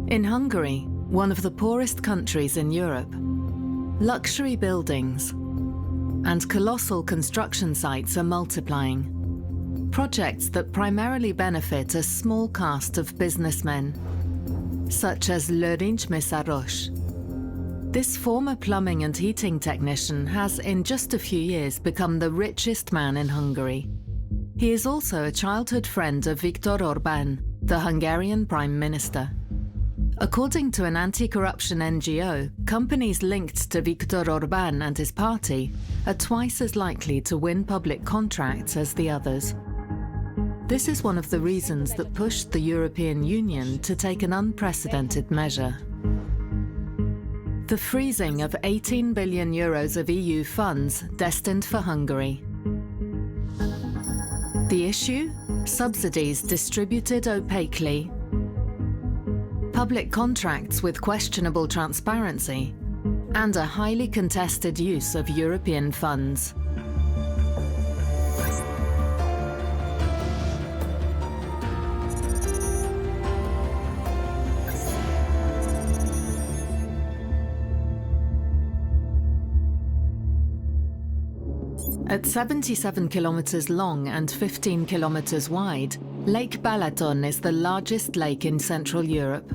In Hungary, one of the poorest countries in Europe, luxury buildings and colossal construction sites are multiplying. Projects that primarily benefit a small caste of businessmen, such as Misuse. This former plumbing and heating technician has, in just a few years, become the richest man in Hungary. He is also a childhood friend of Viktor Orban, the Hungarian Prime Minister. According to an anti-corruption NGO, companies linked to Viktor Orban and his party are twice as likely to win public contracts as the others. This is one of the reasons that pushed the European Union to take an unprecedented measure. The freezing of 18 billion euros of EU funds destined for Hungary. The issue? Subsidies distributed opaquely, public contracts with questionable transparency, and a highly contested use of European funds. At 77 kilometers long and 15 kilometers wide, Lake Balaton is the largest lake in Central Europe.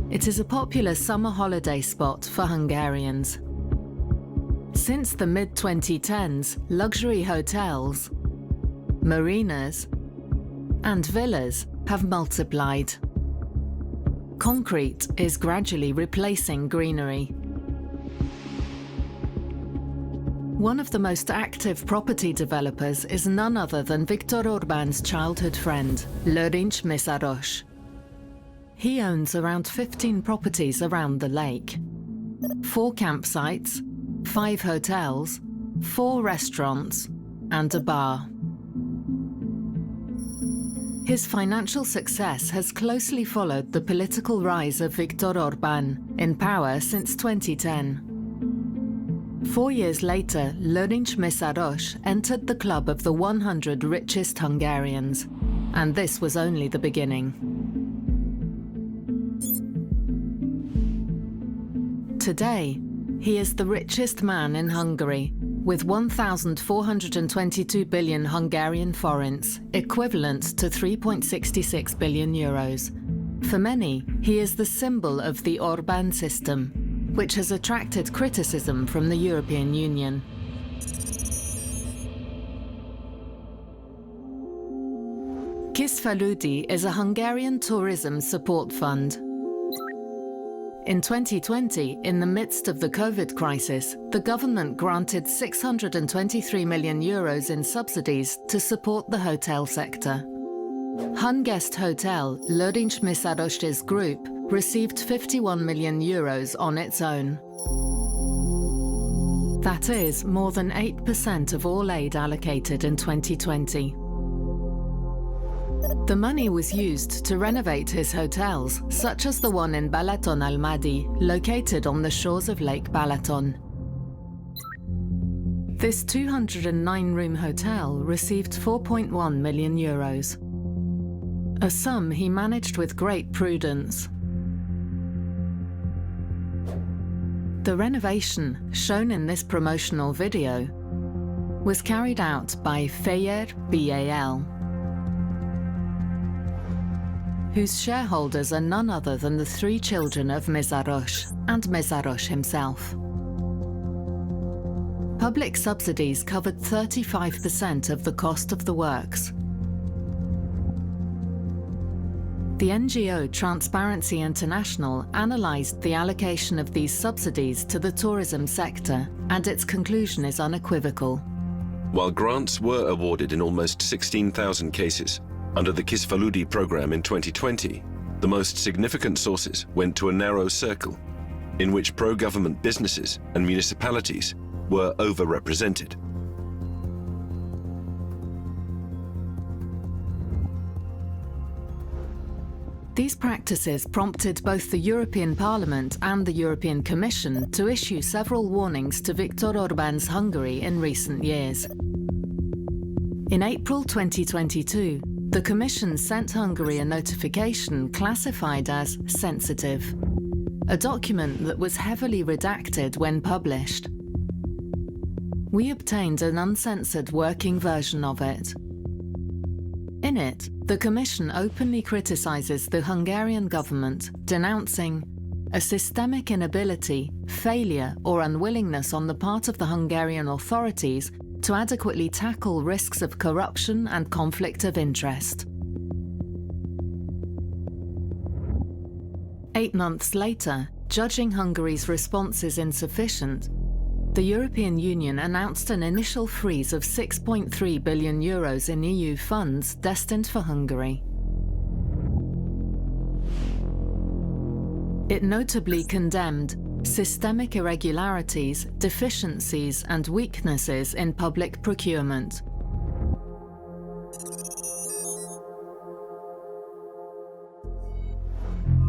It is a popular summer holiday spot for Hungarians. Since the mid-2010s, luxury hotels, marinas, and villas have multiplied. Concrete is gradually replacing greenery. One of the most active property developers is none other than Viktor Orban's childhood friend, Misuse. He owns around 15 properties around the lake, 4 campsites, 5 hotels, 4 restaurants, and a bar. His financial success has closely followed the political rise of Viktor Orban, in power since 2010. 4 years later, Misuse entered the club of the 100 richest Hungarians, and this was only the beginning. Today, he is the richest man in Hungary, with 1,422 billion Hungarian forints, equivalent to 3.66 billion euros. For many, he is the symbol of the Orban system, which has attracted criticism from the European Union. Kisfaludi is a Hungarian tourism support fund. In 2020, in the midst of the COVID crisis, the government granted 623 million euros in subsidies to support the hotel sector. Hunguest Hotel, Misus's group, received 51 million euros on its own. That is more than 8% of all aid allocated in 2020. The money was used to renovate his hotels, such as the one in Balaton Almadi, located on the shores of Lake Balaton. This 209-room hotel received 4.1 million euros, a sum he managed with great prudence. The renovation, shown in this promotional video, was carried out by Feyer BAL, whose shareholders are none other than the 3 children of Misuse and Misuse himself. Public subsidies covered 35% of the cost of the works. The NGO Transparency International analysed the allocation of these subsidies to the tourism sector, and its conclusion is unequivocal. While grants were awarded in almost 16,000 cases under the Kisfaludi program in 2020, the most significant sources went to a narrow circle in which pro-government businesses and municipalities were overrepresented. These practices prompted both the European Parliament and the European Commission to issue several warnings to Viktor Orban's Hungary in recent years. In April 2022, the Commission sent Hungary a notification classified as sensitive, a document that was heavily redacted when published. We obtained an uncensored working version of it. In it, the Commission openly criticizes the Hungarian government, denouncing a systemic inability, failure, or unwillingness on the part of the Hungarian authorities to adequately tackle risks of corruption and conflict of interest. 8 months later, judging Hungary's response is insufficient, the European Union announced an initial freeze of 6.3 billion euros in EU funds destined for Hungary. It notably condemned systemic irregularities, deficiencies, and weaknesses in public procurement.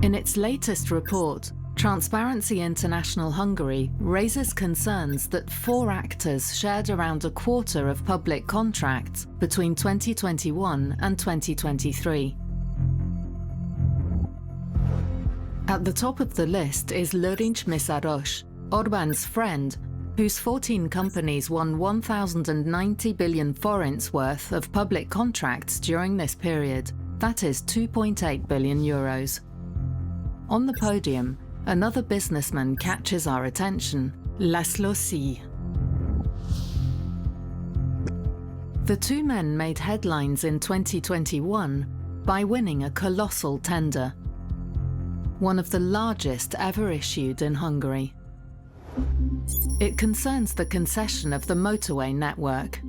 In its latest report, Transparency International Hungary raises concerns that 4 actors shared around a quarter of public contracts between 2021 and 2023. At the top of the list is Misuse, Orban's friend, whose 14 companies won 1,090 billion forints worth of public contracts during this period, that is 2.8 billion euros. On the podium, another businessman catches our attention, László C. The 2 men made headlines in 2021 by winning a colossal tender, one of the largest ever issued in Hungary. It concerns the concession of the motorway network.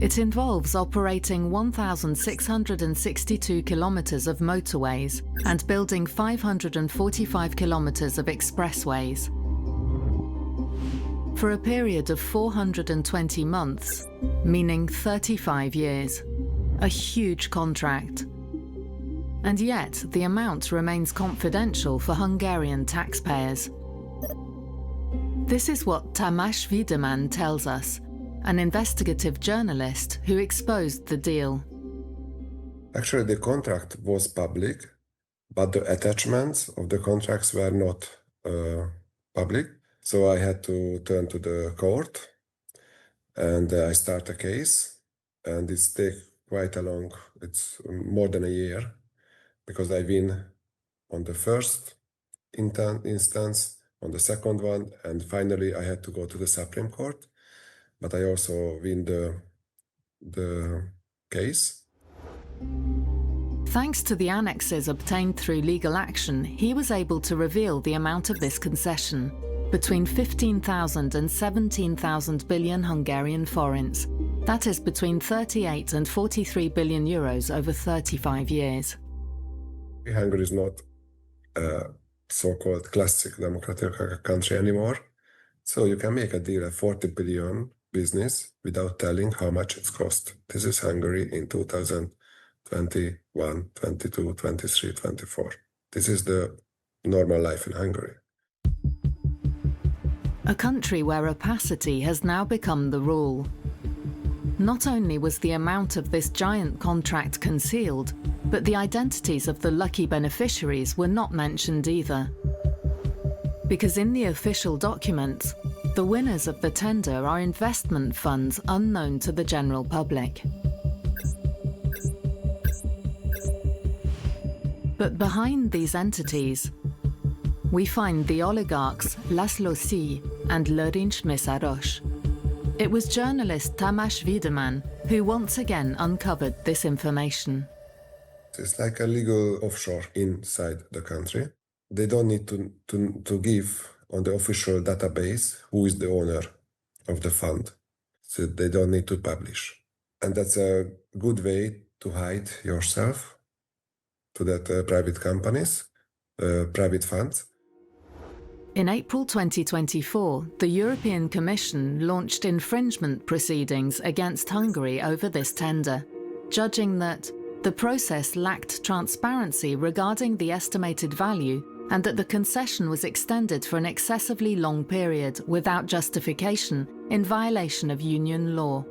It involves operating 1,662 kilometers of motorways and building 545 kilometers of expressways. For a period of 420 months, meaning 35 years. A huge contract. And yet, the amount remains confidential for Hungarian taxpayers. This is what Tamás Wiedemann tells us, an investigative journalist who exposed the deal. Actually, the contract was public, but the attachments of the contracts were not public. So I had to turn to the court and I start a case, and it's quite a long, it's more than a year, because I win on the first instance, on the second one, and finally I had to go to the Supreme Court. But I also win the case. Thanks to the annexes obtained through legal action, he was able to reveal the amount of this concession, between 15,000 and 17,000 billion Hungarian forints. That is between 38 and 43 billion euros over 35 years. Hungary is not a so-called classic democratic country anymore. So you can make a deal at 40 billion business without telling how much it's cost. This is Hungary in 2021, 22, 23, 24. This is the normal life in Hungary. A country where opacity has now become the rule. Not only was the amount of this giant contract concealed, but the identities of the lucky beneficiaries were not mentioned either. Because in the official documents, the winners of the tender are investment funds unknown to the general public. But behind these entities, we find the oligarchs László C. and Misuse. It was journalist Tamás Wiedemann who once again uncovered this information. It's like a legal offshore inside the country. They don't need to give on the official database who is the owner of the fund. So they don't need to publish. And that's a good way to hide yourself to that private companies, private funds. In April 2024, the European Commission launched infringement proceedings against Hungary over this tender, judging that the process lacked transparency regarding the estimated value and that the concession was extended for an excessively long period without justification in violation of union law.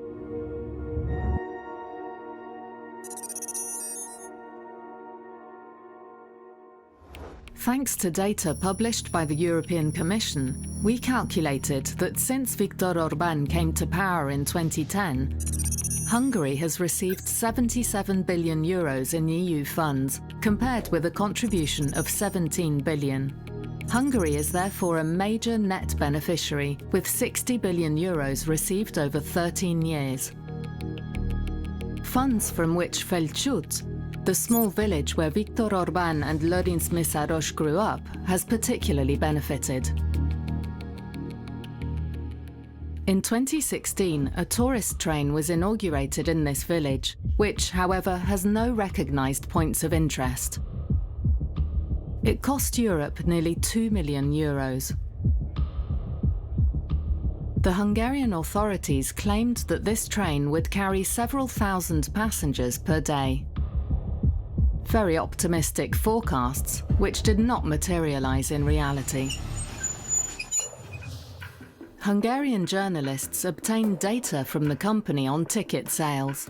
Thanks to data published by the European Commission, we calculated that since Viktor Orban came to power in 2010, Hungary has received 77 billion euros in EU funds, compared with a contribution of 17 billion. Hungary is therefore a major net beneficiary, with 60 billion euros received over 13 years. Funds from which Felcsút, the small village where Viktor Orban and Lőrinc Mészáros grew up, has particularly benefited. In 2016, a tourist train was inaugurated in this village, which, however, has no recognised points of interest. It cost Europe nearly 2 million euros. The Hungarian authorities claimed that this train would carry several thousand passengers per day. Very optimistic forecasts, which did not materialise in reality. Hungarian journalists obtained data from the company on ticket sales.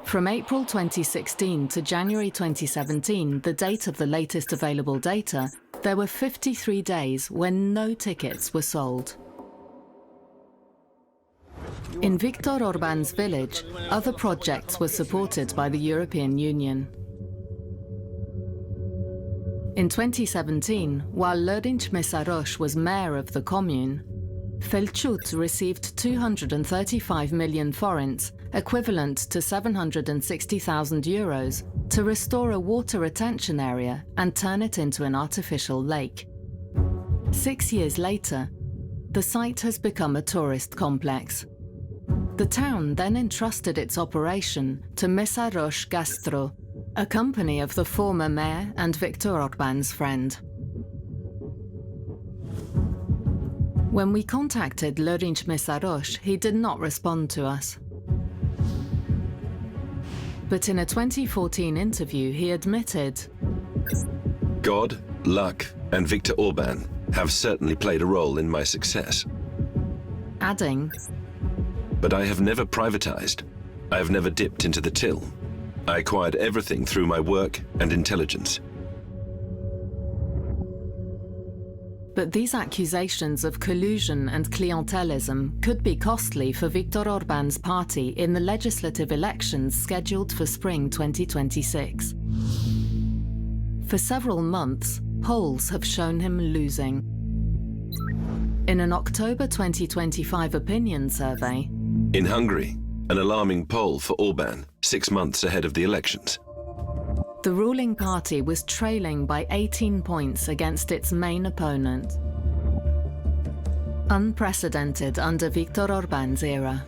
From April 2016 to January 2017, the date of the latest available data, there were 53 days when no tickets were sold. In Viktor Orban's village, other projects were supported by the European Union. In 2017, while Lőrinc Mészáros was mayor of the commune, Felcsút received 235 million forints, equivalent to 760,000 euros, to restore a water retention area and turn it into an artificial lake. 6 years later, the site has become a tourist complex. The town then entrusted its operation to Mészáros Gastro, a company of the former mayor and Viktor Orban's friend. When we contacted Lőrinc Mészáros, he did not respond to us. But in a 2014 interview, he admitted, God, luck, and Viktor Orban have certainly played a role in my success. adding, But I have never privatized. I have never dipped into the till. I acquired everything through my work and intelligence. But these accusations of collusion and clientelism could be costly for Viktor Orban's party in the legislative elections scheduled for spring 2026. For several months, polls have shown him losing. In an October 2025 opinion survey, In Hungary, an alarming poll for Orban, 6 months ahead of the elections. the ruling party was trailing by 18 points against its main opponent. Unprecedented under Viktor Orban's era.